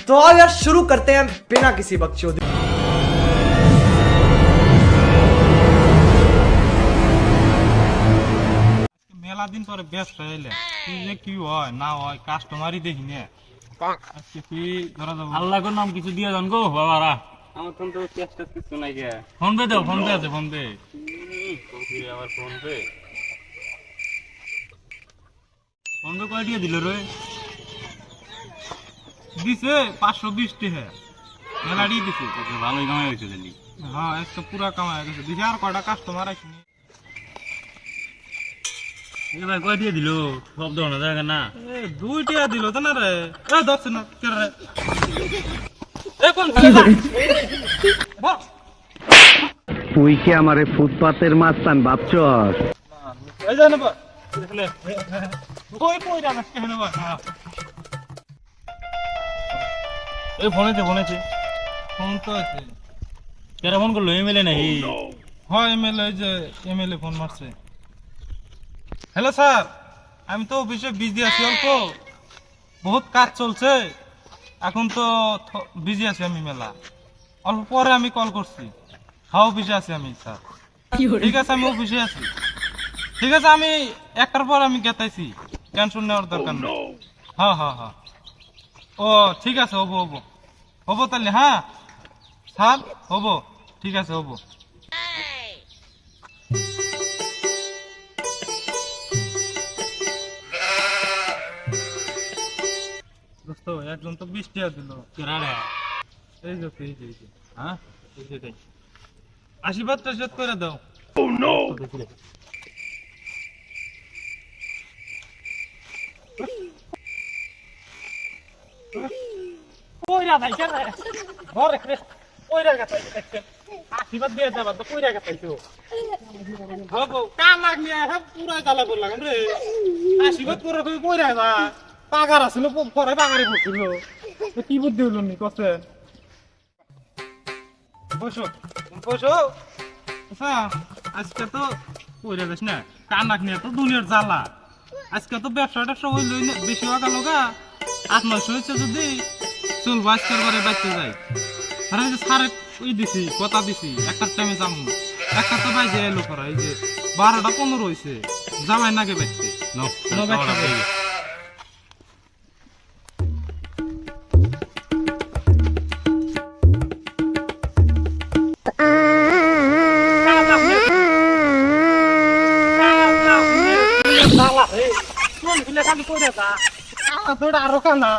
तो आओ यार शुरू करते हैं बिना किसी बकचोदी। মেলা দিন পরে ব্যস্ত হইলে কি যে কি হয় না হয় কাস্টমারই দেখি না আজকে কি ধরা যাবো। আল্লাহর নাম কিছু দিয়ে যান গো বাবারা। আমার ফোন তো চেষ্টা কিছু নাই গে। ফোন পে দাও, ফোন পে আছে, ফোন পে। আবার ফোন পে ফোন পে কয় দিয়ে দিল রে? দিছে 520 টাকা মেলাড়ি দিছে। ভালোই কামাই হয়েছে দিলি। হ্যাঁ একটা পুরা কামাই গেছে। দিছে আর কয়টা কাস্টমার আসেনি। এ ভাই কয় দিয়ে দিল? সব দাও না জায়গা না। 2 টাকা দিল তো না রে। দশ না কে রে তুই কি আমারে ফুটপাতের মাস্তান ভাবছস? এই জানো বা কই কইরা না কেন বা এই ফোনেছে ফোন তো আছে। কেরা ফোন করলো? এমএলএ নাকি? হ্যাঁ এমএলএ, যে এমএলএ ফোন মারছে। হ্যালো স্যার, আমি তো অফিসে বিজি আছি, অল্প বহুত কাজ চলছে এখন তো বিজি আছি আমি মেলা। অল্প পরে আমি কল করছি। হ্যাঁ অফিসে আছি আমি স্যার। ঠিক আছে আমি অফিসে আছি। ঠিক আছে আমি 1টার পর আমি গেতাইছি, টেনশন নেওয়ার দরকার নেই। হ্যাঁ হ্যাঁ হ্যাঁ ও ঠিক আছে, হবো হবো হবো তাহলে। হ্যাঁ স্যার হবো, ঠিক আছে হবো। দোস্ত একজন তো 20 টাকা দিল। কেরা রে? এই যে এই যে এই যে হ্যাঁ এই যে এই। আশীর্বাদটা শেষ করে দাও। কইরা ভাই কেন ঘরে কইরা গেছে আশীর্বাদ দিয়ে যাবা তো কইরা গেছে তো হবো কাম লাগনি সব পুরা জ্বালা করলাম রে। আশীর্বাদ করে কই কইরা যা পাগার আছিল পরে পাগারে পড়ছিল। কি বুদ্ধি হলো নি কষ্ট। বসো বসো। আচ্ছা আজকে তো কইরা যাস না, কান রাখনি তো দুনিয়ার জ্বালা। আজকে তো ব্যবসাটা সবাই লই না, বেশি হওয়া গেল গা 8-900 হয়েছে যদি চলবো আজকের বারে বাইতে যাই। আর এই যে সারে ওই দিছি কথা দিছি একটা টাইমে যাবো না। একটা তো বাইজে এলো করা এই যে 12টা 15 হয়েছে যাবাই নাগে বাইতে নো বাইতে যাই। আরো কানা